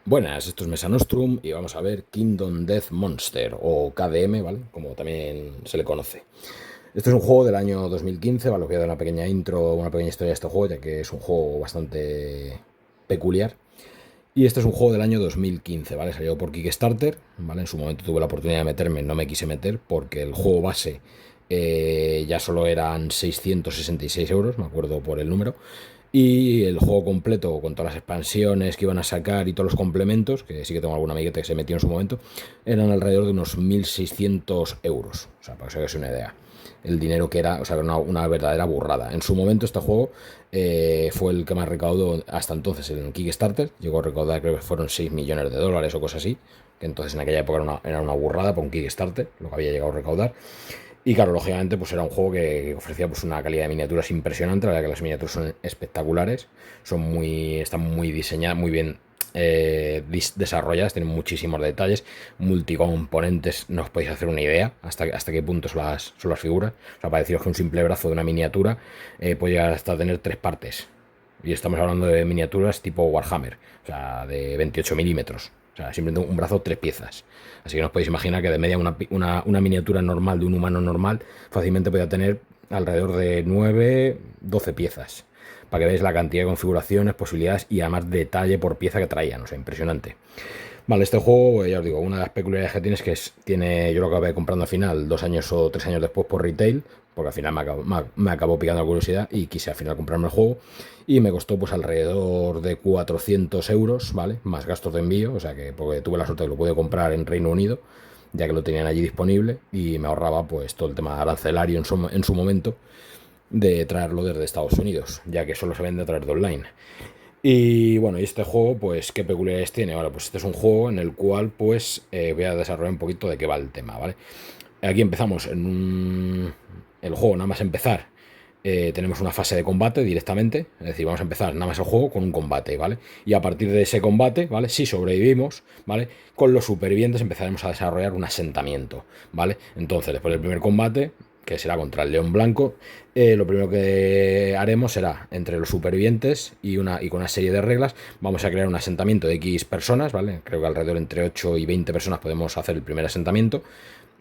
Buenas, esto es Mesa Nostrum y vamos a ver Kingdom Death Monster o KDM, ¿vale? Como también se le conoce. Este es un juego del año 2015, ¿vale? Os voy a dar una pequeña intro, una pequeña historia de este juego, ya que es un juego bastante peculiar. Y este es un juego del año 2015, ¿vale? Salió por Kickstarter, ¿vale? En su momento tuve la oportunidad de meterme, no me quise meter porque el juego base ya solo eran 666 euros, me acuerdo por el número. Y el juego completo, con todas las expansiones que iban a sacar y todos los complementos, que sí que tengo algún amiguete que se metió en su momento, eran alrededor de unos 1.600 euros. O sea, para que os hagáis una idea. El dinero que era, o sea, una verdadera burrada. En su momento este juego fue el que más recaudó hasta entonces en Kickstarter. Llegó a recaudar, creo que fueron 6 millones de dólares o cosas así. Que entonces en aquella época era una burrada para un Kickstarter, lo que había llegado a recaudar. Y claro, lógicamente, pues era un juego que ofrecía pues una calidad de miniaturas impresionante. La verdad que las miniaturas son espectaculares, están muy diseñadas, muy bien desarrolladas, tienen muchísimos detalles, multicomponentes. No os podéis hacer una idea hasta qué punto son las figuras. O sea, para deciros que un simple brazo de una miniatura puede llegar hasta tener tres partes. Y estamos hablando de miniaturas tipo Warhammer, o sea, de 28 milímetros. O sea, simplemente un brazo, tres piezas. Así que no os podéis imaginar que de media una miniatura normal de un humano normal fácilmente podía tener alrededor de 9 12 piezas. Para que veáis la cantidad de configuraciones, posibilidades y además detalle por pieza que traían. O sea, impresionante. Vale, este juego, ya os digo, una de las peculiaridades que tiene es que yo lo acabé comprando al final, 2 años o 3 años después por retail, porque al final me acabó picando la curiosidad y quise al final comprarme el juego. Y me costó pues alrededor de 400 euros, ¿vale? Más gastos de envío, o sea que porque tuve la suerte de que lo pude comprar en Reino Unido, ya que lo tenían allí disponible y me ahorraba pues todo el tema arancelario en su momento de traerlo desde Estados Unidos, ya que solo se vende a través de online. Y bueno, y este juego, pues, ¿qué peculiaridades tiene? Bueno, pues este es un juego en el cual, pues, voy a desarrollar un poquito de qué va el tema, ¿vale? Aquí empezamos el juego, nada más empezar, tenemos una fase de combate directamente, es decir, vamos a empezar nada más el juego con un combate, ¿vale? Y a partir de ese combate, ¿vale? Si sobrevivimos, ¿vale? Con los supervivientes empezaremos a desarrollar un asentamiento, ¿vale? Entonces, después del primer combate, que será contra el León Blanco, lo primero que haremos será, entre los supervivientes y con una serie de reglas, vamos a crear un asentamiento de X personas, ¿vale? Creo que alrededor entre 8 y 20 personas podemos hacer el primer asentamiento,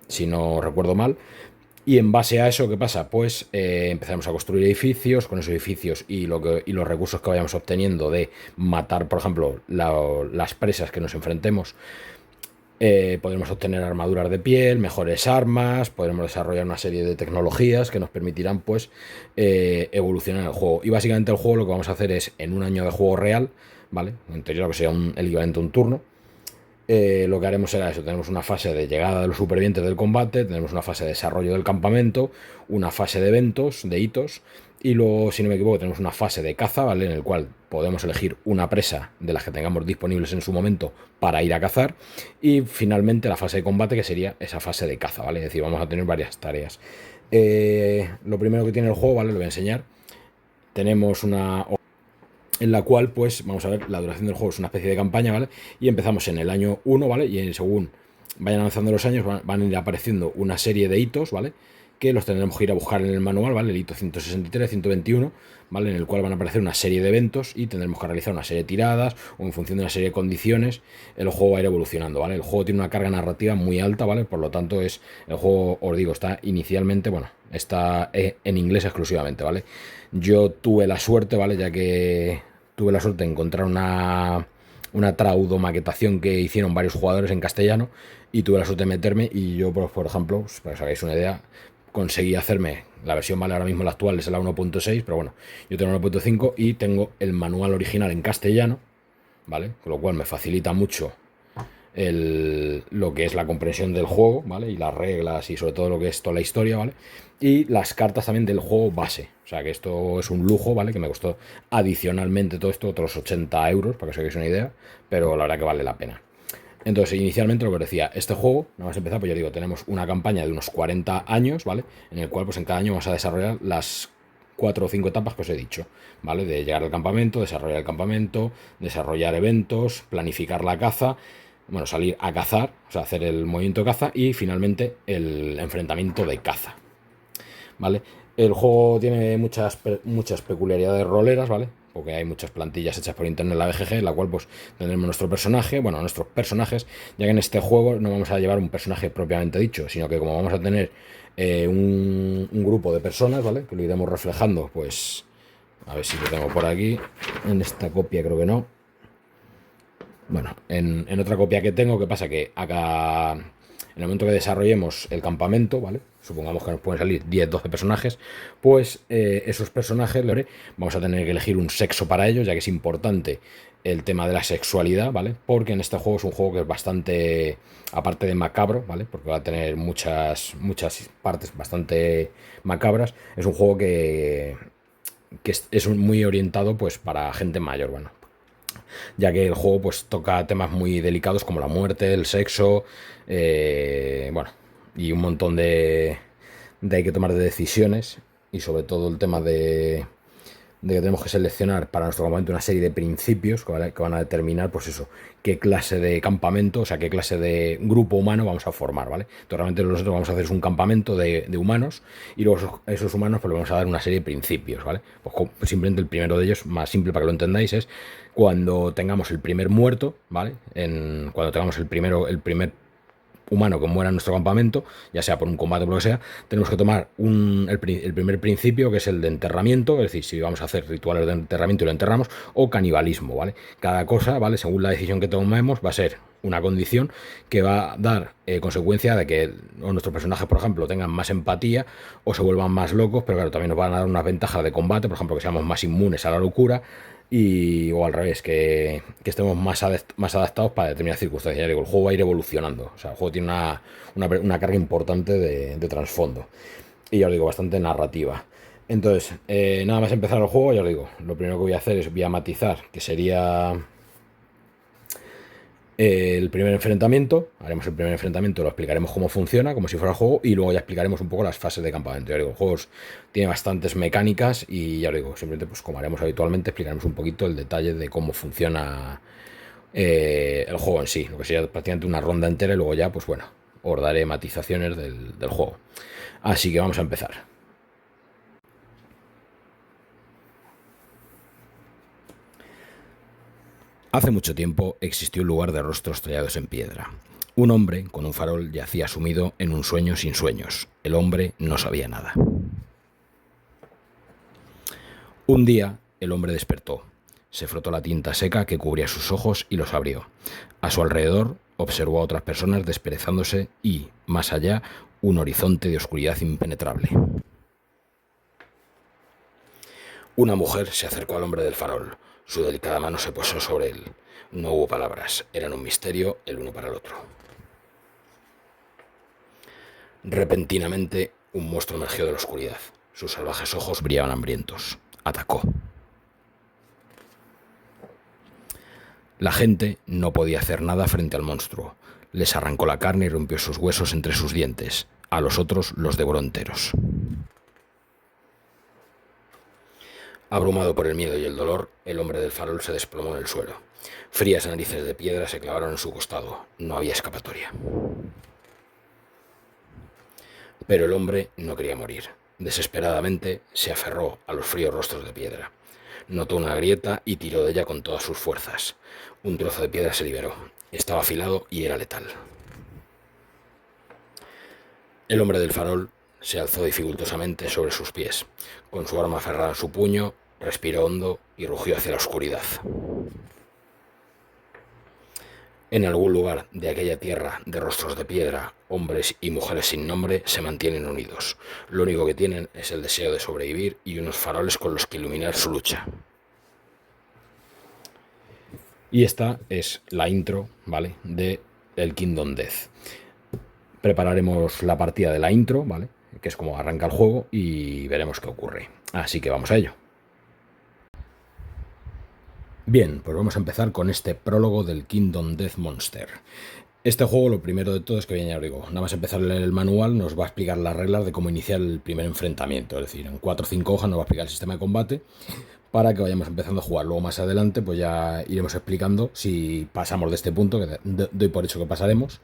si no recuerdo mal. Y en base a eso, ¿qué pasa? Pues empezaremos a construir edificios, con esos edificios y los recursos que vayamos obteniendo de matar, por ejemplo, las presas que nos enfrentemos, podremos obtener armaduras de piel, mejores armas, podremos desarrollar una serie de tecnologías que nos permitirán pues evolucionar el juego. Y básicamente el juego lo que vamos a hacer es, en un año de juego real, ¿vale? En teoría lo que sería el equivalente a un turno, lo que haremos será eso, tenemos una fase de llegada de los supervivientes del combate, tenemos una fase de desarrollo del campamento, una fase de eventos, de hitos, y luego, si no me equivoco, tenemos una fase de caza, ¿vale? En el cual podemos elegir una presa de las que tengamos disponibles en su momento para ir a cazar, y finalmente la fase de combate, que sería esa fase de caza, ¿vale? Es decir, vamos a tener varias tareas. Lo primero que tiene el juego, ¿vale? Lo voy a enseñar. Tenemos una en la cual, pues, vamos a ver, la duración del juego es una especie de campaña, ¿vale? Y empezamos en el año 1, ¿vale? Y según vayan avanzando los años, van a ir apareciendo una serie de hitos, ¿vale? Que los tendremos que ir a buscar en el manual, ¿vale? El hito 163, 121, ¿vale? En el cual van a aparecer una serie de eventos y tendremos que realizar una serie de tiradas o en función de una serie de condiciones, el juego va a ir evolucionando, ¿vale? El juego tiene una carga narrativa muy alta, ¿vale? Por lo tanto, el juego, os digo, está inicialmente, bueno, está en inglés exclusivamente, ¿vale? Yo tuve la suerte, ¿vale? Ya que tuve la suerte de encontrar una traudomaquetación que hicieron varios jugadores en castellano y tuve la suerte de meterme y yo, por ejemplo, pues, para que os hagáis una idea, conseguí hacerme, la versión vale ahora mismo la actual es la 1.6, pero bueno, yo tengo la 1.5 y tengo el manual original en castellano, ¿vale? Con lo cual me facilita mucho lo que es la comprensión del juego, ¿vale? Y las reglas y sobre todo lo que es toda la historia, ¿vale? Y las cartas también del juego base. O sea que esto es un lujo, ¿vale? Que me costó adicionalmente todo esto, otros 80 euros, para que os hagáis una idea, pero la verdad que vale la pena. Entonces, inicialmente lo que os decía, este juego, nada más empezar, pues ya digo, tenemos una campaña de unos 40 años, ¿vale? En el cual, pues en cada año vamos a desarrollar las 4 o 5 etapas que os he dicho, ¿vale? De llegar al campamento, desarrollar el campamento, desarrollar eventos, planificar la caza, bueno, salir a cazar, o sea, hacer el movimiento de caza y finalmente el enfrentamiento de caza, ¿vale? El juego tiene muchas peculiaridades roleras, ¿vale? porque hay muchas plantillas hechas por internet en la BGG, en la cual pues tendremos nuestro personaje, bueno, nuestros personajes, ya que en este juego no vamos a llevar un personaje propiamente dicho, sino que como vamos a tener un grupo de personas, ¿vale? Que lo iremos reflejando, pues, a ver si lo tengo por aquí, en esta copia creo que no. Bueno, en otra copia que tengo, ¿qué pasa? Que acá, en el momento que desarrollemos el campamento, ¿vale? Supongamos que nos pueden salir 10, 12 personajes, pues esos personajes, ¿vale? Vamos a tener que elegir un sexo para ellos, ya que es importante el tema de la sexualidad, ¿vale? Porque en este juego es un juego que es bastante, aparte de macabro, ¿vale? Porque va a tener muchas partes bastante macabras. Es un juego que es muy orientado pues para gente mayor, bueno, ya que el juego pues toca temas muy delicados como la muerte, el sexo, bueno, y un montón de hay que tomar de decisiones, y sobre todo el tema de que tenemos que seleccionar para nuestro campamento una serie de principios que van a determinar, pues eso, qué clase de campamento, o sea, qué clase de grupo humano vamos a formar, ¿vale? Entonces, realmente nosotros vamos a hacer un campamento de humanos, y luego esos humanos pues le vamos a dar una serie de principios, ¿vale? Pues simplemente el primero de ellos, más simple para que lo entendáis, es cuando tengamos el primer muerto, ¿vale? Cuando tengamos el primer humano que muera en nuestro campamento, ya sea por un combate o por lo que sea, tenemos que tomar el primer principio, que es el de enterramiento, es decir, si vamos a hacer rituales de enterramiento y lo enterramos, o canibalismo, ¿vale? Cada cosa, ¿vale? Según la decisión que tomemos, va a ser una condición que va a dar consecuencia de que nuestros personajes, por ejemplo, tengan más empatía o se vuelvan más locos, pero claro, también nos van a dar unas ventajas de combate, por ejemplo, que seamos más inmunes a la locura, o al revés, que estemos más adaptados para determinadas circunstancias. El juego va a ir evolucionando, o sea, el juego tiene una carga importante de trasfondo, y ya os digo, bastante narrativa. Entonces, nada más empezar el juego, ya os digo, lo primero que voy a hacer es voy a matizar, que sería el primer enfrentamiento. Haremos el primer enfrentamiento, lo explicaremos cómo funciona, como si fuera el juego, y luego ya explicaremos un poco las fases de campamento. Ya digo, el juego tiene bastantes mecánicas, y ya os digo, simplemente pues como haremos habitualmente, explicaremos un poquito el detalle de cómo funciona el juego en sí, lo que sería prácticamente una ronda entera, y luego ya, pues bueno, os daré matizaciones del juego. Así que vamos a empezar. Hace mucho tiempo existió un lugar de rostros tallados en piedra. Un hombre con un farol yacía sumido en un sueño sin sueños. El hombre no sabía nada. Un día, el hombre despertó. Se frotó la tinta seca que cubría sus ojos y los abrió. A su alrededor observó a otras personas desperezándose y, más allá, un horizonte de oscuridad impenetrable. Una mujer se acercó al hombre del farol. Su delicada mano se posó sobre él. No hubo palabras, eran un misterio el uno para el otro. Repentinamente, un monstruo emergió de la oscuridad. Sus salvajes ojos brillaban hambrientos. Atacó. La gente no podía hacer nada frente al monstruo. Les arrancó la carne y rompió sus huesos entre sus dientes. A los otros los devoró enteros. Abrumado por el miedo y el dolor, el hombre del farol se desplomó en el suelo. Frías narices de piedra se clavaron en su costado. No había escapatoria. Pero el hombre no quería morir. Desesperadamente se aferró a los fríos rostros de piedra. Notó una grieta y tiró de ella con todas sus fuerzas. Un trozo de piedra se liberó. Estaba afilado y era letal. El hombre del farol se alzó dificultosamente sobre sus pies. Con su arma aferrada en su puño, respiró hondo y rugió hacia la oscuridad. En algún lugar de aquella tierra de rostros de piedra, hombres y mujeres sin nombre se mantienen unidos. Lo único que tienen es el deseo de sobrevivir y unos faroles con los que iluminar su lucha. Y esta es la intro, ¿vale?, de el Kingdom Death. Prepararemos la partida de la intro, ¿vale?, que es como arranca el juego, y veremos qué ocurre. Así que vamos a ello. Bien, pues vamos a empezar con este prólogo del Kingdom Death Monster. Este juego, lo primero de todo es que, bien, ya os digo, nada más empezar a leer el manual nos va a explicar las reglas de cómo iniciar el primer enfrentamiento. Es decir, en 4 o 5 hojas nos va a explicar el sistema de combate para que vayamos empezando a jugar. Luego más adelante pues ya iremos explicando si pasamos de este punto, que doy por hecho que pasaremos,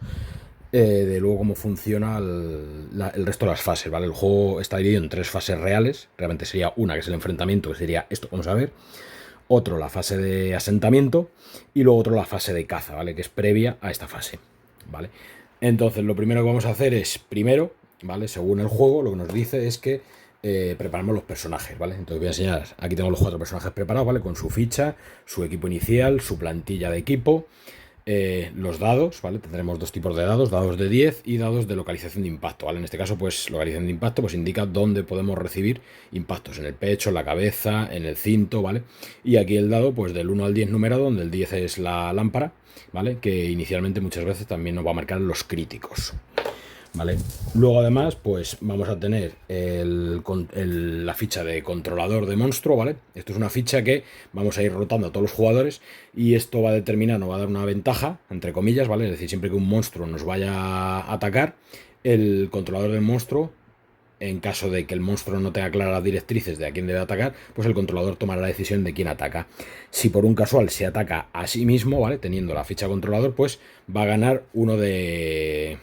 de luego cómo funciona el resto de las fases, ¿vale? El juego está dividido en 3 fases reales. Realmente sería una, que es el enfrentamiento, que sería esto, vamos a ver. otro la fase de asentamiento y luego otro la fase de caza, ¿vale? Que es previa a esta fase, ¿vale? Entonces, lo primero que vamos a hacer es, primero, ¿vale? Según el juego, lo que nos dice es que preparamos los personajes, ¿vale? Entonces voy a enseñar, aquí tengo los 4 personajes preparados, ¿vale? Con su ficha, su equipo inicial, su plantilla de equipo, los dados, ¿vale? Tendremos 2 tipos de dados, dados de 10 y dados de localización de impacto, ¿vale? En este caso, pues localización de impacto pues indica dónde podemos recibir impactos, en el pecho, en la cabeza, en el cinto, ¿vale? Y aquí el dado, pues del 1 al 10 numerado, donde el 10 es la lámpara, ¿vale? Que inicialmente muchas veces también nos va a marcar los críticos, ¿vale? Luego además pues vamos a tener la ficha de controlador de monstruo, ¿vale? Esto es una ficha que vamos a ir rotando a todos los jugadores y esto va a determinar, nos va a dar una ventaja, entre comillas, ¿vale? Es decir, siempre que un monstruo nos vaya a atacar, el controlador del monstruo, en caso de que el monstruo no tenga claras las directrices de a quién debe atacar, pues el controlador tomará la decisión de quién ataca. Si por un casual se ataca a sí mismo, ¿vale? Teniendo la ficha controlador, pues va a ganar uno de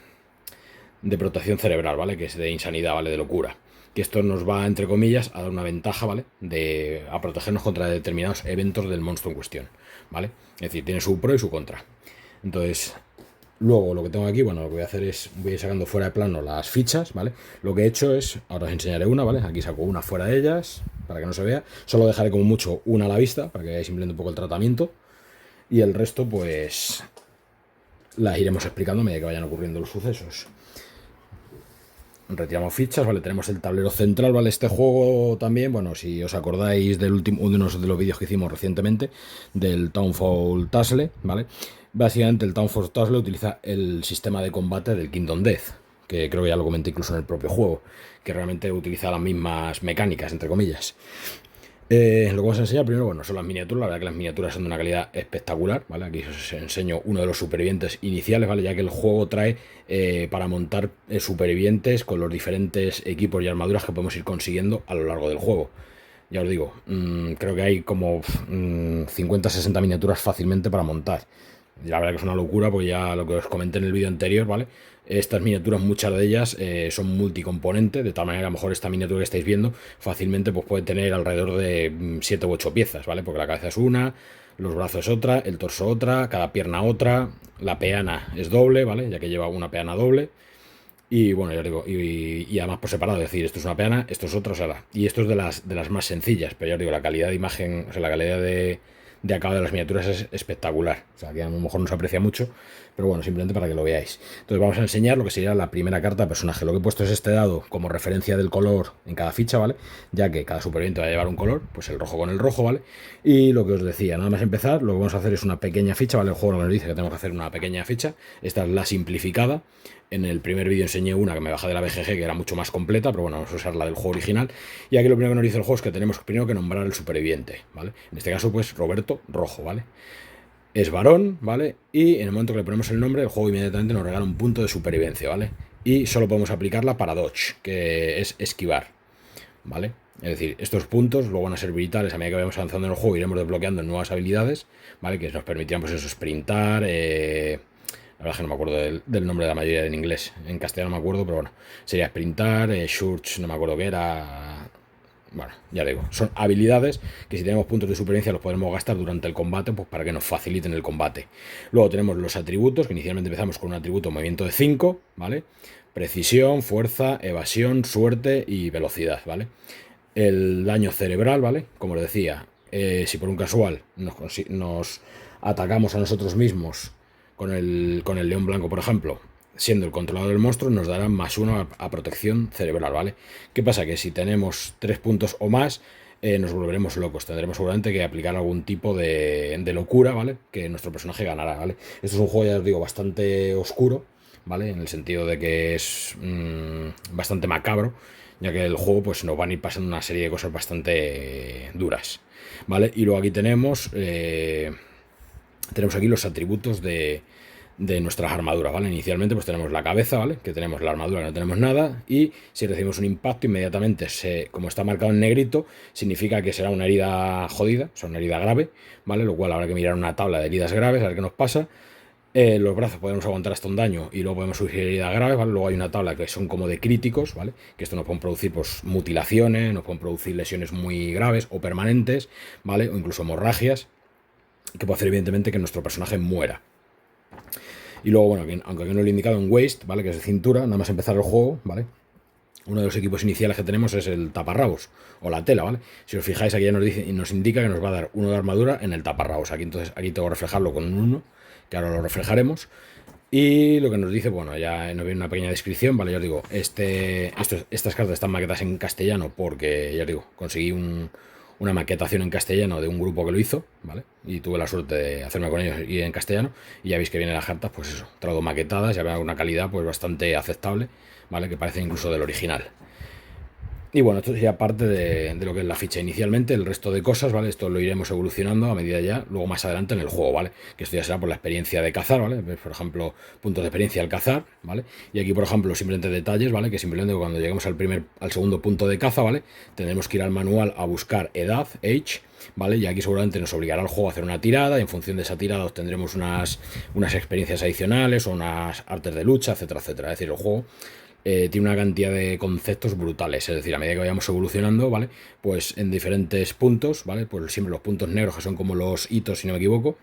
protección cerebral, ¿vale? Que es de insanidad, ¿vale? De locura. Que esto nos va, entre comillas, a dar una ventaja, ¿vale? A protegernos contra determinados eventos del monstruo en cuestión, ¿vale? Es decir, tiene su pro y su contra. Entonces, luego lo que tengo aquí, bueno, lo que voy a hacer es, voy a ir sacando fuera de plano las fichas, ¿vale? Lo que he hecho es, ahora os enseñaré una, ¿vale? Aquí saco una fuera de ellas, para que no se vea. Solo dejaré como mucho una a la vista, para que veáis simplemente un poco el tratamiento. Y el resto, pues, las iremos explicando a medida que vayan ocurriendo los sucesos. Retiramos fichas, ¿vale? Tenemos el tablero central, ¿vale? Este juego también, bueno, si os acordáis del último, uno de los vídeos que hicimos recientemente, del Townfall Tussle, ¿vale? Básicamente el Townfall Tussle utiliza el sistema de combate del Kingdom Death, que creo que ya lo comenté incluso en el propio juego, que realmente utiliza las mismas mecánicas, entre comillas. Lo que vamos a enseñar primero, bueno, son las miniaturas. La verdad que las miniaturas son de una calidad espectacular, ¿vale? Aquí os enseño uno de los supervivientes iniciales, ¿vale? Ya que el juego trae para montar supervivientes con los diferentes equipos y armaduras que podemos ir consiguiendo a lo largo del juego. Ya os digo, creo que hay como 50-60 miniaturas fácilmente para montar. La verdad que es una locura, porque ya lo que os comenté en el vídeo anterior, ¿vale? Estas miniaturas, muchas de ellas son multicomponentes, de tal manera que a lo mejor esta miniatura que estáis viendo fácilmente pues puede tener alrededor de 7 u 8 piezas, ¿vale? Porque la cabeza es una, los brazos es otra, el torso otra, cada pierna otra, la peana es doble, ¿vale? Ya que lleva una peana doble. Y bueno, ya os digo, y además por separado, es decir, esto es una peana, esto es otra, o sea, y esto es de las más sencillas, pero ya os digo, la calidad de imagen, o sea, la calidad de acabado de las miniaturas es espectacular. O sea, que a lo mejor no se aprecia mucho, pero bueno, simplemente para que lo veáis. Entonces vamos a enseñar lo que sería la primera carta de personaje. Lo que he puesto es este dado como referencia del color en cada ficha, ¿vale? Ya que cada superviviente va a llevar un color, pues el rojo con el rojo, ¿vale? Y lo que os decía, nada más empezar, lo que vamos a hacer es una pequeña ficha, ¿vale? El juego lo que nos dice que tenemos que hacer una pequeña ficha. Esta es la simplificada. En el primer vídeo enseñé una que me bajé de la BGG, que era mucho más completa, pero bueno, vamos a usar la del juego original. Y aquí lo primero que nos dice el juego es que tenemos primero que nombrar al superviviente, ¿vale? En este caso, pues Roberto Rojo, ¿vale? Es varón, ¿vale? Y en el momento que le ponemos el nombre, el juego inmediatamente nos regala un punto de supervivencia, ¿vale? Y solo podemos aplicarla para dodge, que es esquivar, ¿vale? Es decir, estos puntos luego van a ser vitales a medida que vayamos avanzando en el juego, iremos desbloqueando nuevas habilidades, ¿vale? Que nos permitirán, pues eso, sprintar, la verdad es que no me acuerdo del nombre de la mayoría en inglés. En castellano no me acuerdo, pero bueno. Sería sprintar, Shurch, no me acuerdo qué era. Bueno, ya digo, son habilidades que si tenemos puntos de supervivencia los podemos gastar durante el combate, pues para que nos faciliten el combate. Luego tenemos los atributos, que inicialmente empezamos con un atributo movimiento de 5, ¿vale? Precisión, fuerza, evasión, suerte y velocidad, ¿vale? El daño cerebral, ¿vale? Como os decía, si por un casual nos atacamos a nosotros mismos con el león blanco, por ejemplo, siendo el controlador del monstruo, nos dará +1 a protección cerebral, ¿vale? ¿Qué pasa? Que si tenemos 3 puntos o más, nos volveremos locos. Tendremos seguramente que aplicar algún tipo de locura, ¿vale? Que nuestro personaje ganará, ¿vale? Esto es un juego, ya os digo, bastante oscuro, ¿vale? En el sentido de que es bastante macabro, ya que el juego pues nos van a ir pasando una serie de cosas bastante duras, ¿vale? Y luego aquí tenemos aquí los atributos de nuestras armaduras, ¿vale? Inicialmente pues tenemos la cabeza, ¿vale? Que tenemos la armadura, no tenemos nada, y si recibimos un impacto inmediatamente, como está marcado en negrito, significa que será una herida jodida, o sea, una herida grave, ¿vale? Lo cual habrá que mirar una tabla de heridas graves, a ver qué nos pasa. Los brazos podemos aguantar hasta un daño y luego podemos sufrir heridas graves, ¿vale? Luego hay una tabla que son como de críticos, ¿vale? Que esto nos pueden producir pues, mutilaciones, nos pueden producir lesiones muy graves o permanentes, ¿vale? O incluso hemorragias, que puede hacer evidentemente que nuestro personaje muera. Y luego, bueno, aunque aquí no lo he indicado en Waist, ¿vale? Que es de cintura, nada más empezar el juego, ¿vale? Uno de los equipos iniciales que tenemos es el taparrabos o la tela, ¿vale? Si os fijáis, aquí ya nos indica que nos va a dar 1 de armadura en el taparrabos. Entonces aquí tengo que reflejarlo con un 1, que ahora lo reflejaremos. Y lo que nos dice, bueno, ya nos viene una pequeña descripción, ¿vale? Ya os digo, estas cartas están maquetadas en castellano porque, ya os digo, conseguí una maquetación en castellano de un grupo que lo hizo, ¿vale? Y tuve la suerte de hacerme con ellos y en castellano. Y ya veis que vienen las cartas, pues eso, traigo maquetadas, ya ven una calidad pues bastante aceptable, ¿vale? Que parecen incluso del original. Y bueno, esto sería parte de lo que es la ficha inicialmente, el resto de cosas, ¿vale? Esto lo iremos evolucionando a medida ya, luego más adelante en el juego, ¿vale? Que esto ya será por la experiencia de cazar, ¿vale? Por ejemplo, puntos de experiencia al cazar, ¿vale? Y aquí, por ejemplo, simplemente detalles, ¿vale? Que simplemente cuando lleguemos al segundo punto de caza, ¿vale? Tendremos que ir al manual a buscar edad, age, ¿vale? Y aquí seguramente nos obligará el juego a hacer una tirada, y en función de esa tirada obtendremos unas experiencias adicionales o unas artes de lucha, etcétera, etcétera. Es decir, el juego tiene una cantidad de conceptos brutales, es decir, a medida que vayamos evolucionando, ¿vale? Pues en diferentes puntos, ¿vale? Pues siempre los puntos negros, que son como los hitos, si no me equivoco,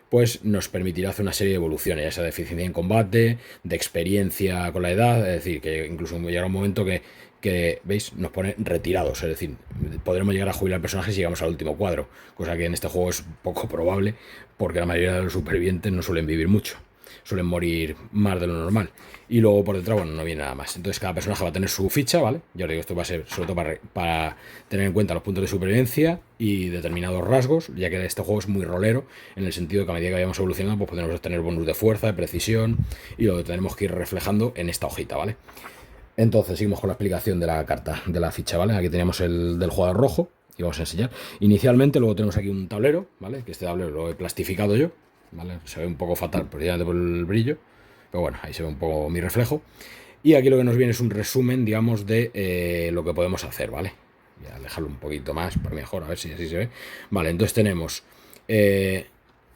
pues nos permitirá hacer una serie de evoluciones, ya sea de eficiencia en combate, de experiencia con la edad, es decir, que incluso llegará un momento que, ¿veis? Nos pone retirados, es decir, podremos llegar a jubilar personajes si llegamos al último cuadro, cosa que en este juego es poco probable, porque la mayoría de los supervivientes no suelen vivir mucho, suelen morir más de lo normal. Y luego por detrás, bueno, no viene nada más. Entonces cada personaje va a tener su ficha, ¿vale? Yo os digo, esto va a ser sobre todo para tener en cuenta los puntos de supervivencia y determinados rasgos, ya que este juego es muy rolero, en el sentido que a medida que vayamos evolucionando, pues podemos obtener bonus de fuerza, de precisión, y lo tenemos que ir reflejando en esta hojita, ¿vale? Entonces seguimos con la explicación de la carta, de la ficha, ¿vale? Aquí teníamos el del jugador rojo, y vamos a enseñar. Inicialmente, luego tenemos aquí un tablero, ¿vale? Que este tablero lo he plastificado yo, ¿vale? Se ve un poco fatal, precisamente por el brillo, pero bueno, ahí se ve un poco mi reflejo. Y aquí lo que nos viene es un resumen, digamos, de lo que podemos hacer, ¿vale? Voy a dejarlo un poquito más, por mejor, a ver si así se ve. Vale, entonces tenemos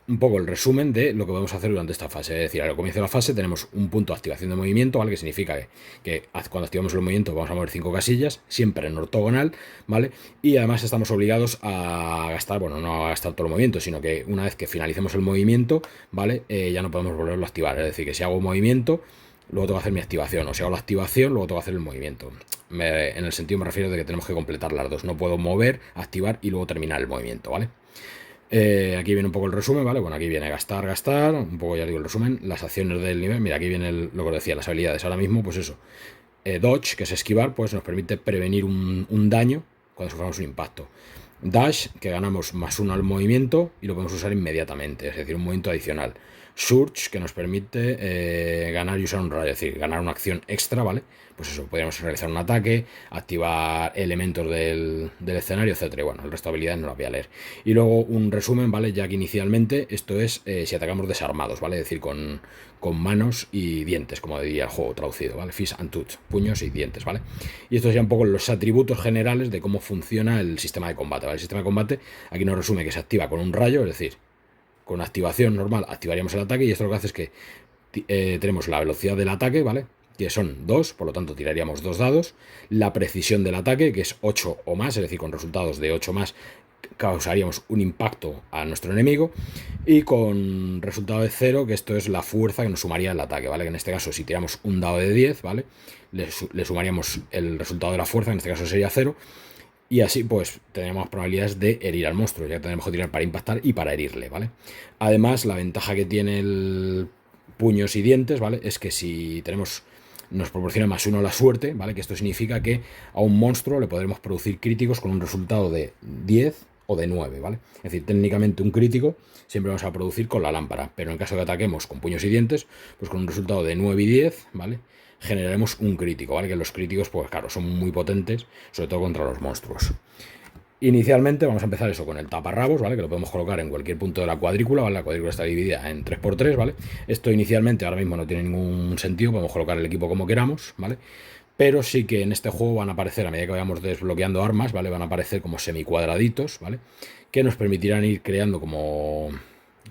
un poco el resumen de lo que podemos hacer durante esta fase. Es decir, al comienzo de la fase tenemos un punto de activación de movimiento, ¿vale? Que significa que cuando activamos el movimiento vamos a mover 5 casillas, siempre en ortogonal, ¿vale? Y además estamos obligados a gastar, bueno, no a gastar todo el movimiento, sino que una vez que finalicemos el movimiento, ¿vale? Ya no podemos volverlo a activar. Es decir, que si hago movimiento, luego tengo que hacer mi activación, o si hago la activación, luego tengo que hacer el movimiento. En el sentido me refiero de que tenemos que completar las dos. No puedo mover, activar y luego terminar el movimiento, ¿vale? Aquí viene un poco el resumen, ¿vale? Bueno, aquí viene gastar, gastar, un poco ya digo el resumen, las acciones del nivel, mira, aquí viene lo que os decía, las habilidades. Ahora mismo, pues eso, Dodge, que es esquivar, pues nos permite prevenir un daño cuando suframos un impacto. Dash, que ganamos +1 al movimiento y lo podemos usar inmediatamente, es decir, un movimiento adicional. Surge, que nos permite ganar y usar un rayo, es decir, ganar una acción extra, ¿vale? Pues eso, podríamos realizar un ataque, activar elementos del escenario, etcétera. Y bueno, el resto de habilidades no las voy a leer. Y luego un resumen, ¿vale? Ya que inicialmente esto es si atacamos desarmados, ¿vale? Es decir, con manos y dientes, como diría el juego traducido, ¿vale? Fist and tooth, puños y dientes, ¿vale? Y esto es ya un poco los atributos generales de cómo funciona el sistema de combate, ¿vale? El sistema de combate aquí nos resume que se activa con un rayo, es decir, con activación normal activaríamos el ataque y esto lo que hace es que tenemos la velocidad del ataque, ¿vale? Que son 2, por lo tanto tiraríamos 2 dados. La precisión del ataque, que es 8 o más, es decir, con resultados de 8 más causaríamos un impacto a nuestro enemigo. Y con resultado de 0, que esto es la fuerza que nos sumaría el ataque, ¿vale? Que en este caso, si tiramos un dado de 10, ¿vale? Le sumaríamos el resultado de la fuerza, en este caso sería 0. Y así pues tenemos probabilidades de herir al monstruo, ya que tenemos que tirar para impactar y para herirle, ¿vale? Además, la ventaja que tiene el puños y dientes, ¿vale? Es que si nos proporciona +1 la suerte, ¿vale? Que esto significa que a un monstruo le podremos producir críticos con un resultado de 10 o de 9, ¿vale? Es decir, técnicamente un crítico siempre vamos a producir con la lámpara, pero en caso de que ataquemos con puños y dientes, pues con un resultado de 9 y 10, ¿vale? Generaremos un crítico, ¿vale? Que los críticos, pues claro, son muy potentes, sobre todo contra los monstruos. Inicialmente vamos a empezar eso con el taparrabos, ¿vale? Que lo podemos colocar en cualquier punto de la cuadrícula, ¿vale? La cuadrícula está dividida en 3×3, ¿vale? Esto inicialmente ahora mismo no tiene ningún sentido, podemos colocar el equipo como queramos, ¿vale? Pero sí que en este juego van a aparecer, a medida que vayamos desbloqueando armas, ¿vale? Van a aparecer como semicuadraditos, ¿vale? Que nos permitirán ir creando como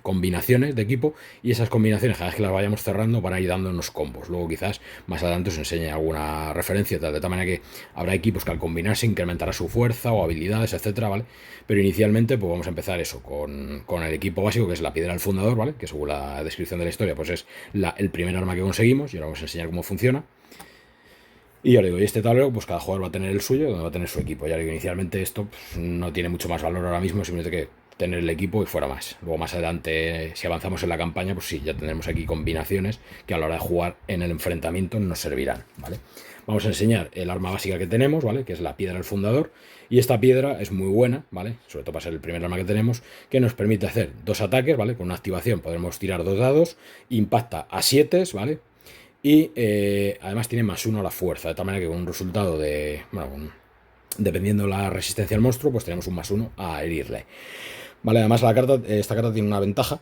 combinaciones de equipo, y esas combinaciones, cada vez que las vayamos cerrando, van a ir dándonos combos. Luego quizás más adelante os enseñe alguna referencia, de tal manera que habrá equipos que al combinarse incrementará su fuerza o habilidades, etcétera, ¿vale? Pero inicialmente pues vamos a empezar eso con el equipo básico, que es la piedra del fundador, ¿vale? Que según la descripción de la historia pues es el primer arma que conseguimos, y ahora vamos a enseñar cómo funciona. Y ya os digo, y este tablero, pues cada jugador va a tener el suyo, donde va a tener su equipo. Ya os digo, inicialmente esto pues, no tiene mucho más valor ahora mismo, simplemente que tener el equipo y fuera más. Luego más adelante, si avanzamos en la campaña, pues sí, ya tendremos aquí combinaciones que a la hora de jugar en el enfrentamiento nos servirán, ¿vale? Vamos a enseñar el arma básica que tenemos, ¿vale? Que es la piedra del fundador. Y esta piedra es muy buena, ¿vale? Sobre todo para ser el primer arma que tenemos, que nos permite hacer 2 ataques, ¿vale? Con una activación podremos tirar 2 dados, impacta a 7, ¿vale? Y además tiene +1 a la fuerza, de tal manera que con un resultado de, bueno, dependiendo la resistencia al monstruo, pues tenemos un +1 a herirle. Vale, además esta carta tiene una ventaja,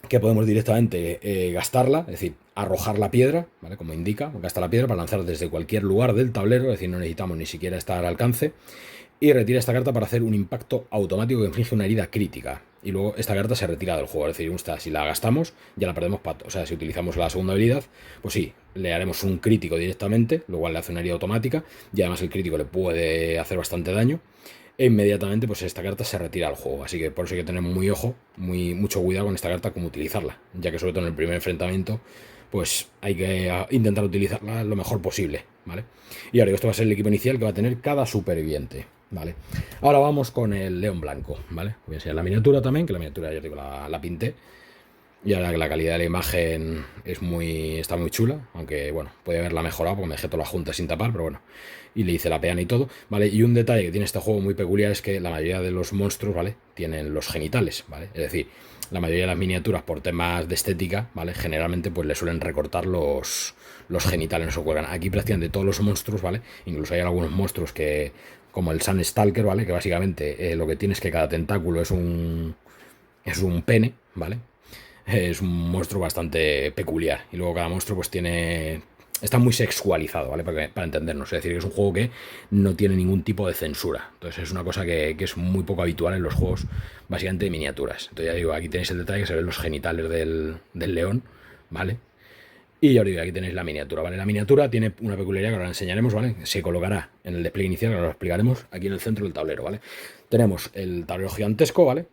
que podemos directamente gastarla, es decir, arrojar la piedra, ¿vale? Como indica, gasta la piedra para lanzar desde cualquier lugar del tablero, es decir, no necesitamos ni siquiera estar al alcance. Y retira esta carta para hacer un impacto automático que inflige una herida crítica. Y luego esta carta se retira del juego. Es decir, si la gastamos, ya la perdemos. O sea, si utilizamos la segunda habilidad, pues sí, le haremos un crítico directamente, lo cual le hace una herida automática. Y además el crítico le puede hacer bastante daño. E inmediatamente, pues esta carta se retira del juego. Así que por eso hay que tener mucho cuidado con esta carta, cómo utilizarla. Ya que sobre todo en el primer enfrentamiento, pues hay que intentar utilizarla lo mejor posible, ¿vale? Y ahora esto va a ser el equipo inicial que va a tener cada superviviente. Vale, ahora vamos con el león blanco, ¿vale? Voy a enseñar la miniatura también, que la miniatura ya digo, la pinté. Y ahora que la calidad de la imagen está muy chula, aunque bueno, puede haberla mejorado porque me dejé toda la junta sin tapar, pero bueno. Y le hice la peana y todo, ¿vale? Y un detalle que tiene este juego muy peculiar es que la mayoría de los monstruos, ¿vale? Tienen los genitales, ¿vale? Es decir, la mayoría de las miniaturas por temas de estética, ¿vale? Generalmente pues le suelen recortar los genitales, no se cuelgan. Aquí prácticamente todos los monstruos, ¿vale? Incluso hay algunos monstruos que, como el Sun Stalker, ¿vale? Que básicamente lo que tiene es que cada tentáculo es un pene, ¿vale? Es un monstruo bastante peculiar. Y luego cada monstruo pues está muy sexualizado, ¿vale? Para entendernos. Es decir, que es un juego que no tiene ningún tipo de censura. Entonces es una cosa que es muy poco habitual en los juegos, básicamente de miniaturas. Entonces ya digo, aquí tenéis el detalle que se ven los genitales del león, ¿vale? Y ya os digo, aquí tenéis la miniatura, ¿vale? La miniatura tiene una peculiaridad que ahora enseñaremos, ¿vale? Se colocará en el despliegue inicial, ahora lo explicaremos, aquí en el centro del tablero, ¿vale? Tenemos el tablero gigantesco, ¿vale?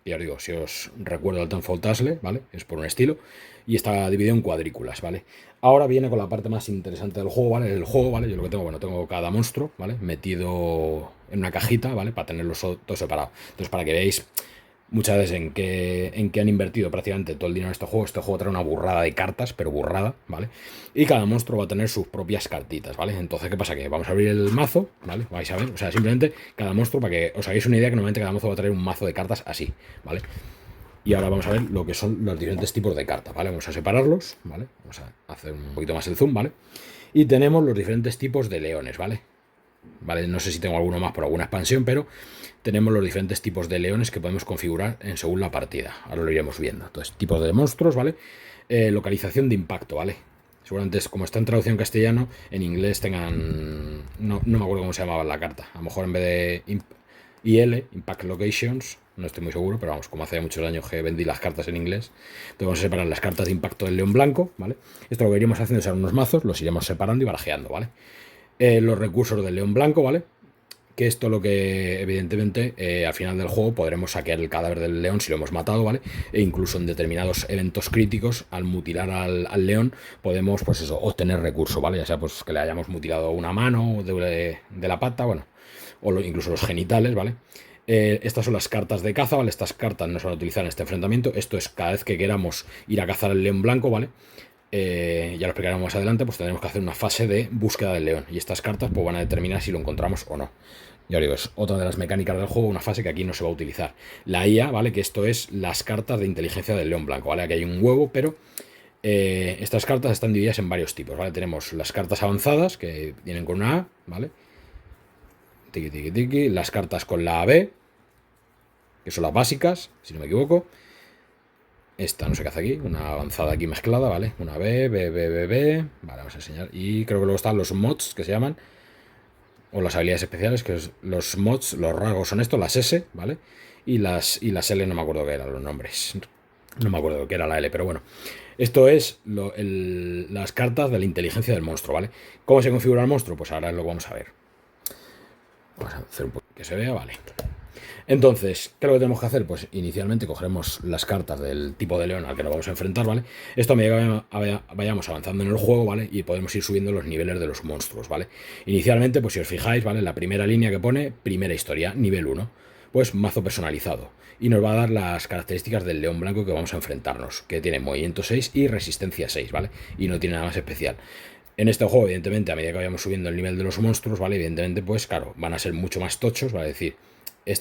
Y os digo, si os recuerdo el Tenfold Tasle, ¿vale? Es por un estilo. Y está dividido en cuadrículas, ¿vale? Ahora viene con la parte más interesante del juego, ¿vale? El juego, ¿vale? Yo lo que tengo, bueno, tengo cada monstruo, ¿vale? Metido en una cajita, ¿vale? Para tenerlos todos separados. Entonces, para que veáis muchas veces en que han invertido prácticamente todo el dinero en este juego. Este juego trae una burrada de cartas, pero burrada, ¿vale? Y cada monstruo va a tener sus propias cartitas, ¿vale? Entonces, ¿qué pasa? Que vamos a abrir el mazo, ¿vale? Vais a ver, o sea, simplemente cada monstruo, para que os hagáis una idea, que normalmente cada monstruo va a traer un mazo de cartas así, ¿vale? Y ahora vamos a ver lo que son los diferentes tipos de cartas, ¿vale? Vamos a separarlos, ¿vale? Vamos a hacer un poquito más el zoom, ¿vale? Y tenemos los diferentes tipos de leones, ¿vale? ¿Vale? No sé si tengo alguno más por alguna expansión, pero tenemos los diferentes tipos de leones que podemos configurar según la partida. Ahora lo iremos viendo. Entonces, tipos de monstruos, ¿vale? Localización de impacto, ¿vale? Seguramente, como está en traducción castellano, en inglés tengan... No me acuerdo cómo se llamaba la carta. A lo mejor en vez de IL, Impact Locations, no estoy muy seguro, pero vamos, como hace muchos años que vendí las cartas en inglés, entonces vamos a separar las cartas de impacto del león blanco, ¿vale? Esto lo que iremos haciendo es unos mazos, los iremos separando y barajeando, ¿vale? Los recursos del león blanco, ¿vale? Que esto lo que, evidentemente, al final del juego podremos saquear el cadáver del león si lo hemos matado, ¿vale? E incluso en determinados eventos críticos, al mutilar al león, podemos, pues eso, obtener recursos, ¿vale? Ya sea pues que le hayamos mutilado una mano de la pata, bueno, o incluso los genitales, ¿vale? Estas son las cartas de caza, ¿vale? Estas cartas no se van a utilizar en este enfrentamiento. Esto es cada vez que queramos ir a cazar al león blanco, ¿vale? Ya lo explicaremos más adelante, pues tendremos que hacer una fase de búsqueda del león. Y estas cartas pues van a determinar si lo encontramos o no. Ya os digo, es otra de las mecánicas del juego, una fase que aquí no se va a utilizar. La IA, ¿vale? Que esto es las cartas de inteligencia del león blanco, ¿vale? Aquí hay un huevo, pero estas cartas están divididas en varios tipos, ¿vale? Tenemos las cartas avanzadas, que vienen con una A, ¿vale? Tiki, tiki, tiki. Las cartas con la B, que son las básicas, si no me equivoco. Esta no sé qué hace aquí, una avanzada aquí mezclada, ¿vale? Una B, B, B, B, B. Vale, vamos a enseñar. Y creo que luego están los mods, que se llaman, o las habilidades especiales, que es los mods, los rasgos son estos, las S, ¿vale? Y las L no me acuerdo qué eran los nombres. No me acuerdo qué era la L, pero bueno. Esto es las cartas de la inteligencia del monstruo, ¿vale? ¿Cómo se configura el monstruo? Pues ahora lo vamos a ver. Vamos a hacer un poco que se vea, vale. Entonces, ¿qué es lo que tenemos que hacer? Pues inicialmente cogeremos las cartas del tipo de león al que nos vamos a enfrentar, ¿vale? Esto a medida que vayamos avanzando en el juego, ¿vale? Y podemos ir subiendo los niveles de los monstruos, ¿vale? Inicialmente, pues si os fijáis, ¿vale? La primera línea que pone, primera historia, nivel 1, pues mazo personalizado. Y nos va a dar las características del león blanco que vamos a enfrentarnos, que tiene movimiento 6 y resistencia 6, ¿vale? Y no tiene nada más especial. En este juego, evidentemente, a medida que vayamos subiendo el nivel de los monstruos, ¿vale? Evidentemente, pues claro, van a ser mucho más tochos, ¿vale? Es decir,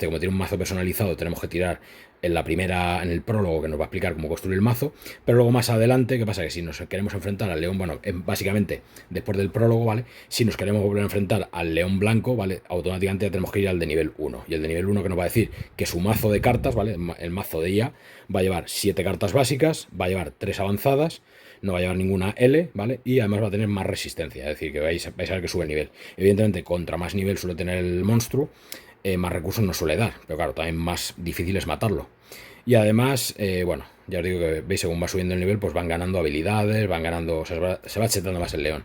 como tiene un mazo personalizado, tenemos que tirar en el prólogo que nos va a explicar cómo construir el mazo, pero luego más adelante, ¿qué pasa? Que si nos queremos enfrentar al león, bueno, básicamente después del prólogo, ¿vale? Si nos queremos volver a enfrentar al león blanco, ¿vale? Automáticamente ya tenemos que ir al de nivel 1. Y el de nivel 1 que nos va a decir que su mazo de cartas, ¿vale? El mazo de IA va a llevar 7 cartas básicas, va a llevar 3 avanzadas, no va a llevar ninguna L, ¿vale? Y además va a tener más resistencia, es decir, que vais a ver que sube el nivel. Evidentemente, contra más nivel suele tener el monstruo, más recursos nos suele dar, pero claro, también más difícil es matarlo. Y además, bueno, ya os digo que veis, según va subiendo el nivel, pues van ganando habilidades, van ganando, o sea, se va chetando más el león.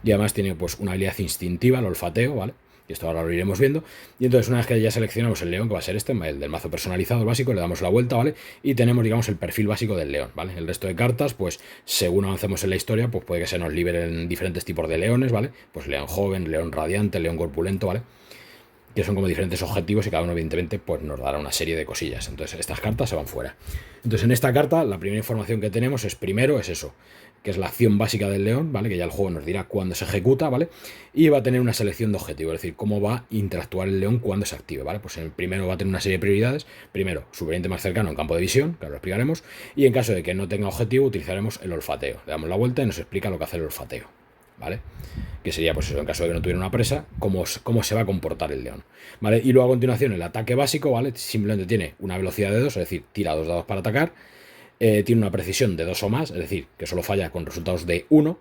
Y además tiene pues una habilidad instintiva, el olfateo, ¿vale? Y esto ahora lo iremos viendo. Y entonces, una vez que ya seleccionamos el león, que va a ser el del mazo personalizado, el básico, le damos la vuelta, ¿vale? Y tenemos, digamos, el perfil básico del león, ¿vale? El resto de cartas, pues según avancemos en la historia, pues puede que se nos liberen diferentes tipos de leones, ¿vale? Pues león joven, león radiante, león corpulento, ¿vale? Que son como diferentes objetivos y cada uno evidentemente pues nos dará una serie de cosillas. Entonces estas cartas se van fuera. Entonces en esta carta la primera información que tenemos es primero es eso, que es la acción básica del león, ¿vale? Que ya el juego nos dirá cuándo se ejecuta, ¿vale? Y va a tener una selección de objetivos, es decir, cómo va a interactuar el león cuando se active, ¿vale? Pues en el primero va a tener una serie de prioridades. Primero, su variante más cercano en campo de visión, que ahora lo explicaremos. Y en caso de que no tenga objetivo, utilizaremos el olfateo. Le damos la vuelta y nos explica lo que hace el olfateo, ¿vale? Que sería, pues eso, en caso de que no tuviera una presa, cómo se va a comportar el león, ¿vale? Y luego a continuación el ataque básico, ¿vale? Simplemente tiene una velocidad de 2, es decir, tira 2 dados para atacar, tiene una precisión de 2 o más, es decir, que solo falla con resultados de 1,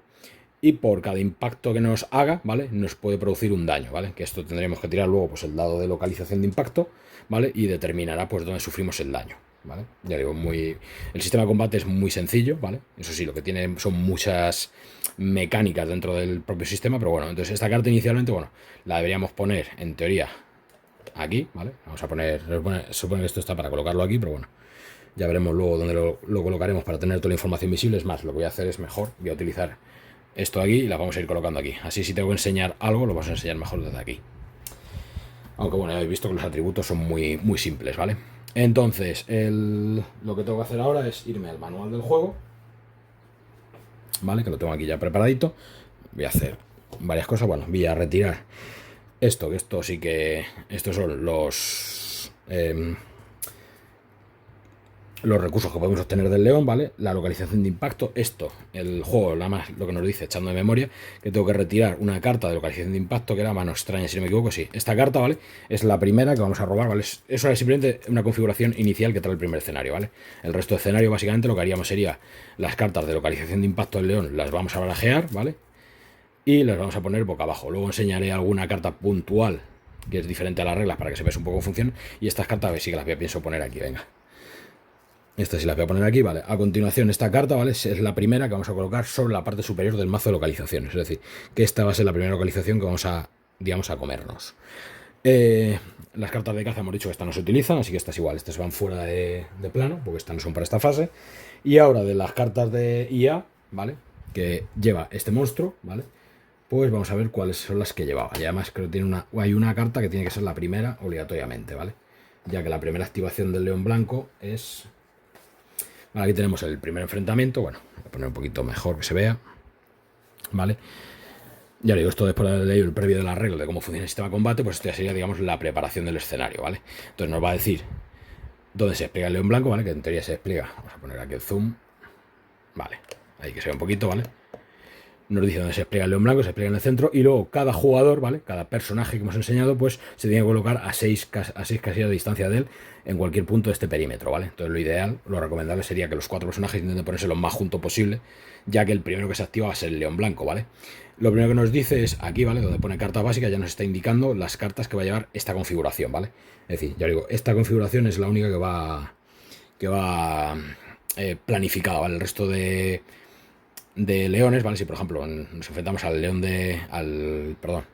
y por cada impacto que nos haga, ¿vale? Nos puede producir un daño, ¿vale? Que esto tendríamos que tirar luego, pues el dado de localización de impacto, ¿vale? Y determinará, pues, dónde sufrimos el daño, ¿vale? Ya digo, el sistema de combate es muy sencillo, ¿vale? Eso sí, lo que tiene son muchas mecánicas dentro del propio sistema, pero bueno, entonces esta carta inicialmente, bueno, la deberíamos poner, en teoría, aquí, ¿vale? Vamos a poner, se supone que esto está para colocarlo aquí, pero bueno, ya veremos luego dónde lo colocaremos para tener toda la información visible. Es más, lo que voy a hacer es mejor, voy a utilizar esto aquí y la vamos a ir colocando aquí. Así si tengo que enseñar algo, lo vamos a enseñar mejor desde aquí. Aunque bueno, ya habéis visto que los atributos son muy, muy simples, ¿vale? Entonces, lo que tengo que hacer ahora es irme al manual del juego, ¿vale? Que lo tengo aquí ya preparadito. Voy a hacer varias cosas. Bueno, voy a retirar esto, que esto sí que... Estos son los recursos que podemos obtener del león, ¿vale? La localización de impacto. Esto, el juego, nada más lo que nos dice, echando de memoria, que tengo que retirar una carta de localización de impacto, que era mano extraña, si no me equivoco, sí. Esta carta, ¿vale? Es la primera que vamos a robar, ¿vale? Eso es simplemente una configuración inicial que trae el primer escenario, ¿vale? El resto de escenario, básicamente, lo que haríamos sería las cartas de localización de impacto del león, las vamos a barajear, ¿vale? Y las vamos a poner boca abajo. Luego enseñaré alguna carta puntual que es diferente a las reglas para que sepáis un poco cómo funciona. Y estas cartas, sí que las pienso poner aquí, venga. Esta sí la voy a poner aquí, ¿vale? A continuación, esta carta, ¿vale? Es la primera que vamos a colocar sobre la parte superior del mazo de localizaciones. Es decir, que esta va a ser la primera localización que vamos a, digamos, a comernos. Las cartas de caza hemos dicho que estas no se utilizan, así que estas igual, estas van fuera de plano, porque estas no son para esta fase. Y ahora de las cartas de IA, ¿vale? Que lleva este monstruo, ¿vale? Pues vamos a ver cuáles son las que llevaba. Y además creo que hay una carta que tiene que ser la primera obligatoriamente, ¿vale? Ya que la primera activación del león blanco es... Aquí tenemos el primer enfrentamiento. Bueno, voy a poner un poquito mejor que se vea, ¿vale? Ya digo, esto después de haber leído el previo de la regla de cómo funciona el sistema de combate, pues esto ya sería, digamos, la preparación del escenario, ¿vale? Entonces nos va a decir dónde se despliega el león blanco, ¿vale? Que en teoría se despliega. Vamos a poner aquí el zoom. Vale, ahí que se ve un poquito, ¿vale? Nos dice dónde se despliega el león blanco, se despliega en el centro, y luego cada jugador, ¿vale? Cada personaje que hemos enseñado, pues se tiene que colocar a 6 casillas de distancia de él en cualquier punto de este perímetro, ¿vale? Entonces lo ideal, lo recomendable sería que los 4 personajes intenten ponerse lo más junto posible, ya que el primero que se activa va a ser el león blanco, ¿vale? Lo primero que nos dice es aquí, ¿vale? Donde pone cartas básicas, ya nos está indicando las cartas que va a llevar esta configuración, ¿vale? Es decir, ya digo, esta configuración es la única que va planificada, ¿vale? El resto de leones, ¿vale? Si por ejemplo nos enfrentamos al león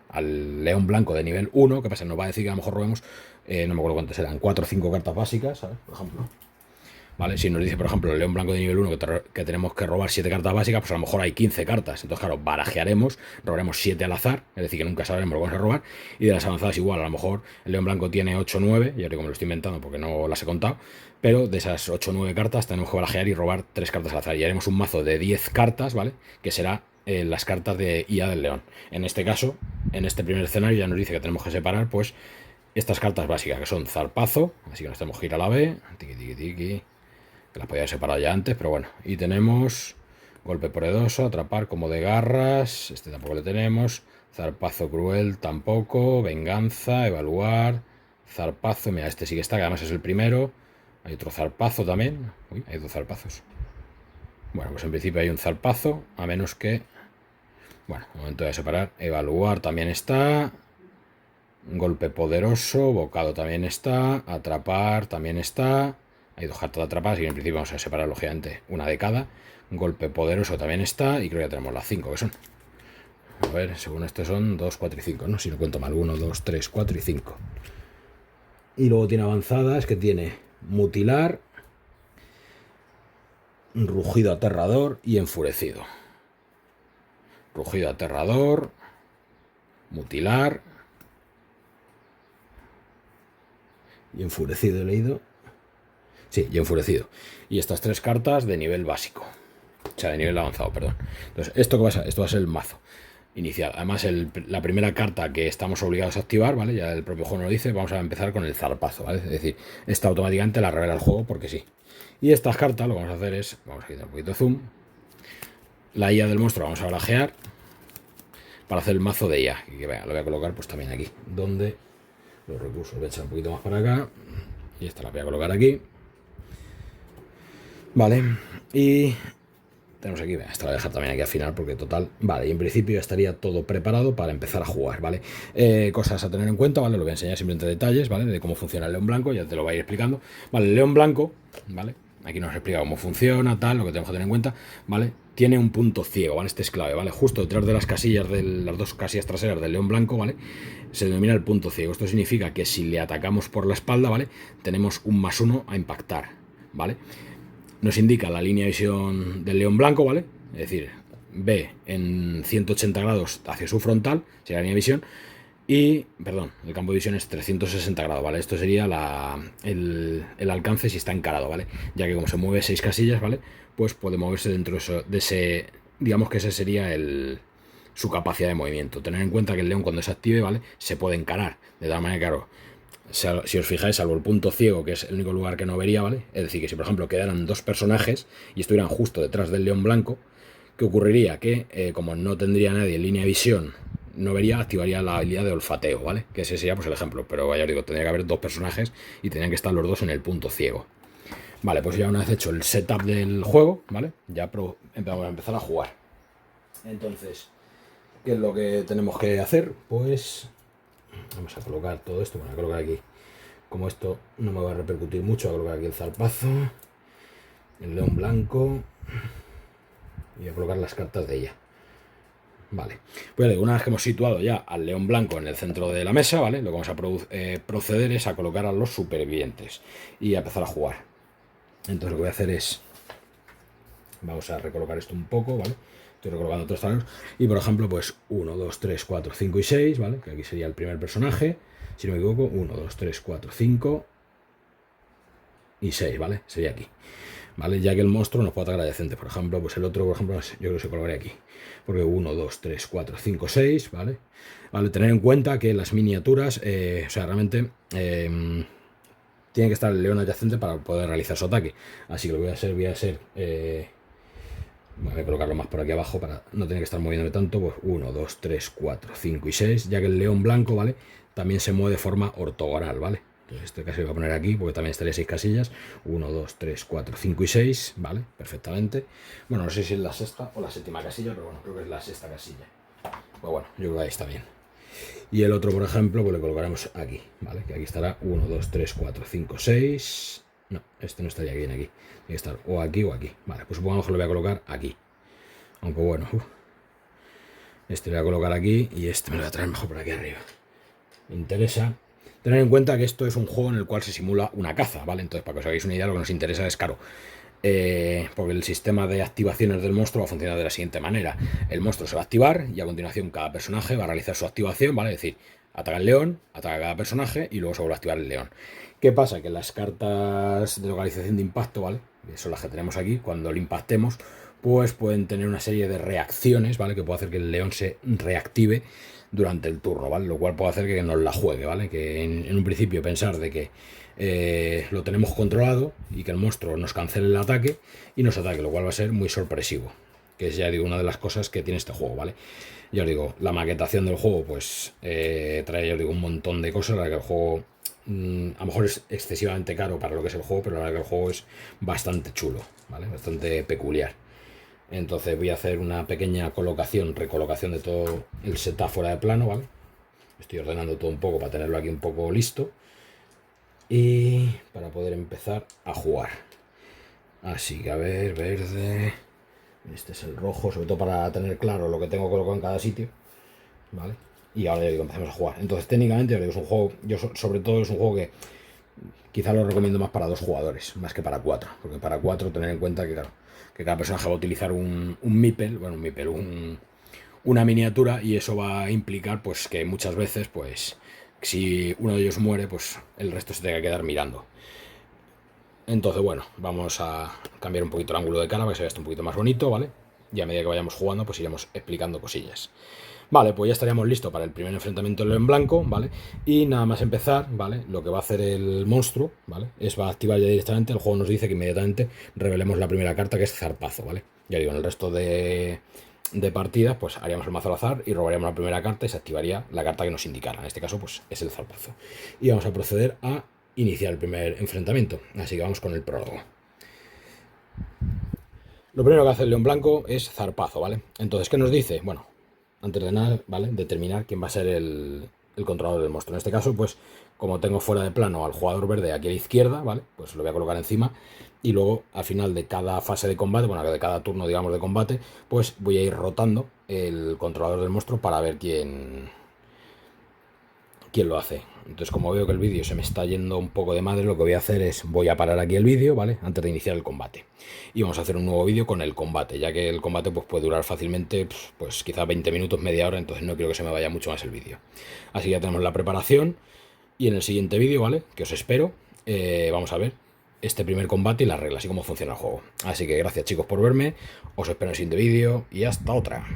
al león blanco de nivel 1, ¿qué pasa? Nos va a decir que a lo mejor robemos, no me acuerdo cuántas eran, 4 o 5 cartas básicas, ¿sabes? Por ejemplo. ¿Vale? Si nos dice, por ejemplo, el león blanco de nivel 1 que tenemos que robar 7 cartas básicas, pues a lo mejor hay 15 cartas. Entonces, claro, barajearemos, robaremos 7 al azar, es decir, que nunca sabremos lo que vamos a robar. Y de las avanzadas igual, a lo mejor el león blanco tiene 8 o 9, ya digo, me lo estoy inventando porque no las he contado, pero de esas 8 o 9 cartas tenemos que barajear y robar 3 cartas al azar. Y haremos un mazo de 10 cartas, ¿vale? Que será las cartas de IA del león. En este caso, en este primer escenario ya nos dice que tenemos que separar, pues, estas cartas básicas, que son zarpazo, así que nos tenemos que ir a la B, tiqui, tiqui, tiqui, que las podía haber separado ya antes, pero bueno. Y tenemos golpe poderoso, atrapar como de garras, este tampoco le tenemos, zarpazo cruel tampoco, venganza, evaluar, zarpazo, mira, este sí que está, que además es el primero. Hay otro zarpazo también. Uy, hay 2 zarpazos. Bueno, pues en principio hay un zarpazo, a menos que... Bueno, momento de separar. Evaluar también está. Golpe poderoso, bocado también está. Atrapar también está. Hay 2 cartas de atrapar, así que en principio vamos a separar lógicamente una de cada. Golpe poderoso también está. Y creo que ya tenemos las 5 que son. A ver, según esto son 2, 4 y 5, ¿no? Si no cuento mal, 1, 2, 3, 4 y 5. Y luego tiene avanzadas que tiene mutilar, rugido aterrador y enfurecido. Rugido aterrador, mutilar y enfurecido he leído. Sí, y enfurecido. Y estas 3 cartas de nivel básico. O sea, de nivel avanzado, perdón. Entonces, ¿esto qué va a ser? Esto va a ser el mazo inicial. Además, la primera carta que estamos obligados a activar, ¿vale? Ya el propio juego nos lo dice, vamos a empezar con el zarpazo, ¿vale? Es decir, esta automáticamente la revela el juego porque sí. Y estas cartas lo que vamos a hacer es, vamos a quitar un poquito de zoom, la IA del monstruo vamos a barajear para hacer el mazo de IA. Que vea, lo voy a colocar pues también aquí, donde los recursos voy a echar un poquito más para acá. Y esta la voy a colocar aquí. Vale, y tenemos aquí, esta la voy a dejar también aquí al final porque total, vale, y en principio ya estaría todo preparado para empezar a jugar, ¿vale? Cosas a tener en cuenta, ¿vale? Lo voy a enseñar simplemente detalles, ¿vale? De cómo funciona el león blanco, ya te lo voy a ir explicando. Vale, el león blanco, ¿vale? Aquí nos explica cómo funciona, tal, lo que tenemos que tener en cuenta, ¿vale? Tiene un punto ciego, ¿vale? Este es clave, ¿vale? Justo detrás de las casillas, las 2 casillas traseras del león blanco, ¿vale? Se denomina el punto ciego. Esto significa que si le atacamos por la espalda, ¿vale? Tenemos un +1 a impactar, ¿vale? Nos indica la línea de visión del león blanco, ¿vale? Es decir, ve en 180 grados hacia su frontal, sería la línea de visión, y, perdón, el campo de visión es 360 grados, ¿vale? Esto sería el alcance si está encarado, ¿vale? Ya que como se mueve 6 casillas, ¿vale? Pues puede moverse dentro de ese, digamos que ese sería su capacidad de movimiento. Tener en cuenta que el león cuando se active, ¿vale? Se puede encarar, de tal manera que, claro, si os fijáis, salvo el punto ciego, que es el único lugar que no vería, ¿vale? Es decir, que si por ejemplo quedaran 2 personajes y estuvieran justo detrás del león blanco, ¿qué ocurriría? Que como no tendría nadie en línea de visión, no vería, activaría la habilidad de olfateo, ¿vale? Que ese sería pues el ejemplo, pero ya os digo, tendría que haber 2 personajes y tendrían que estar los 2 en el punto ciego. Vale, pues ya una vez hecho el setup del juego, ¿vale? Ya vamos a empezar a jugar. Entonces, ¿qué es lo que tenemos que hacer? Pues vamos a colocar todo esto, bueno, voy a colocar aquí, como esto no me va a repercutir mucho, voy a colocar aquí el zarpazo, el león blanco y voy a colocar las cartas de ella. Vale, pues una vez que hemos situado ya al león blanco en el centro de la mesa, ¿vale? Lo que vamos a proceder es a colocar a los supervivientes y a empezar a jugar. Entonces lo que voy a hacer es, vamos a recolocar esto un poco, ¿vale? Estoy recolocando otros tablero. Y por ejemplo, pues 1, 2, 3, 4, 5 y 6, ¿vale? Que aquí sería el primer personaje. Si no me equivoco, 1, 2, 3, 4, 5 y 6, ¿vale? Sería aquí. ¿Vale? Ya que el monstruo nos puede atacar adyacente. Por ejemplo, pues el otro, por ejemplo, yo creo que se colocaría aquí. Porque 1, 2, 3, 4, 5, 6, ¿vale? Vale, tener en cuenta que las miniaturas, o sea, realmente tiene que estar el león adyacente para poder realizar su ataque. Así que lo que voy a hacer, voy a colocarlo más por aquí abajo para no tener que estar moviéndome tanto. Pues 1, 2, 3, 4, 5 y 6, ya que el león blanco, ¿vale? También se mueve de forma ortogonal, ¿vale? Entonces este caso lo voy a poner aquí porque también estaría 6 casillas. 1, 2, 3, 4, 5 y 6, ¿vale? Perfectamente. Bueno, no sé si es la sexta o la séptima casilla, pero bueno, creo que es la sexta casilla. Pues bueno, yo creo que ahí está bien. Y el otro, por ejemplo, pues le colocaremos aquí, ¿vale? Que aquí estará 1, 2, 3, 4, 5, 6, No, este no estaría bien aquí. Tiene que estar o aquí o aquí. Vale, pues supongamos que lo voy a colocar aquí. Aunque bueno, este lo voy a colocar aquí y este me lo voy a traer mejor por aquí arriba. Me interesa tener en cuenta que esto es un juego en el cual se simula una caza, ¿vale? Entonces, para que os hagáis una idea, lo que nos interesa es, claro, porque el sistema de activaciones del monstruo va a funcionar de la siguiente manera. El monstruo se va a activar y a continuación cada personaje va a realizar su activación, ¿vale? Es decir, ataca el león, ataca a cada personaje y luego se vuelve a activar el león. ¿Qué pasa? Que las cartas de localización de impacto, ¿vale? Que son las que tenemos aquí, cuando le impactemos, pues pueden tener una serie de reacciones, ¿vale? Que puede hacer que el león se reactive durante el turno, ¿vale? Lo cual puede hacer que nos la juegue, ¿vale? Que en un principio pensar de que lo tenemos controlado y que el monstruo nos cancele el ataque y nos ataque, lo cual va a ser muy sorpresivo, que es, ya digo, una de las cosas que tiene este juego, ¿vale? Ya os digo, la maquetación del juego pues trae, ya os digo, un montón de cosas, la que el juego a lo mejor es excesivamente caro para lo que es el juego, pero la verdad que el juego es bastante chulo, ¿vale? Bastante peculiar. Entonces voy a hacer una pequeña colocación, recolocación de todo el setup fuera de plano, ¿vale? Estoy ordenando todo un poco para tenerlo aquí un poco listo y para poder empezar a jugar. Así que a ver, verde, este es el rojo, sobre todo para tener claro lo que tengo colocado en cada sitio, ¿vale? Y ahora ya digo, empezamos a jugar. Entonces técnicamente es un juego, yo sobre todo es un juego que quizá lo recomiendo más para 2 jugadores, más que para 4, porque para 4 tener en cuenta que, claro, que cada personaje va a utilizar un meeple, bueno, un meeple, una miniatura, y eso va a implicar pues que muchas veces, pues, si uno de ellos muere, pues el resto se tenga que quedar mirando. Entonces, bueno, vamos a cambiar un poquito el ángulo de cara para que se vea esto un poquito más bonito, ¿vale? Y a medida que vayamos jugando, pues iremos explicando cosillas. Vale, pues ya estaríamos listos para el primer enfrentamiento en blanco, ¿vale? Y nada más empezar, ¿vale? Lo que va a hacer el monstruo, ¿vale? Es va a activar ya directamente, el juego nos dice que inmediatamente revelemos la primera carta, que es zarpazo, ¿vale? Ya digo, en el resto de partidas, pues haríamos el mazo al azar y robaríamos la primera carta y se activaría la carta que nos indicara. En este caso, pues es el zarpazo. Y vamos a proceder a iniciar el primer enfrentamiento. Así que vamos con el prólogo. Lo primero que hace el león blanco es zarpazo, ¿vale? Entonces, ¿qué nos dice? Bueno, antes de nada, ¿vale? Determinar quién va a ser el controlador del monstruo. En este caso, pues, como tengo fuera de plano al jugador verde aquí a la izquierda, ¿vale? Pues lo voy a colocar encima. Y luego, al final de cada fase de combate, bueno, de cada turno, digamos, de combate, pues voy a ir rotando el controlador del monstruo para ver quién lo hace. Entonces, como veo que el vídeo se me está yendo un poco de madre, lo que voy a hacer es, voy a parar aquí el vídeo, ¿vale? Antes de iniciar el combate. Y vamos a hacer un nuevo vídeo con el combate, ya que el combate pues, puede durar fácilmente, pues quizá 20 minutos, media hora, entonces no quiero que se me vaya mucho más el vídeo. Así que ya tenemos la preparación y en el siguiente vídeo, ¿vale? Que os espero, vamos a ver este primer combate y las reglas y cómo funciona el juego. Así que gracias chicos por verme, os espero en el siguiente vídeo y hasta otra.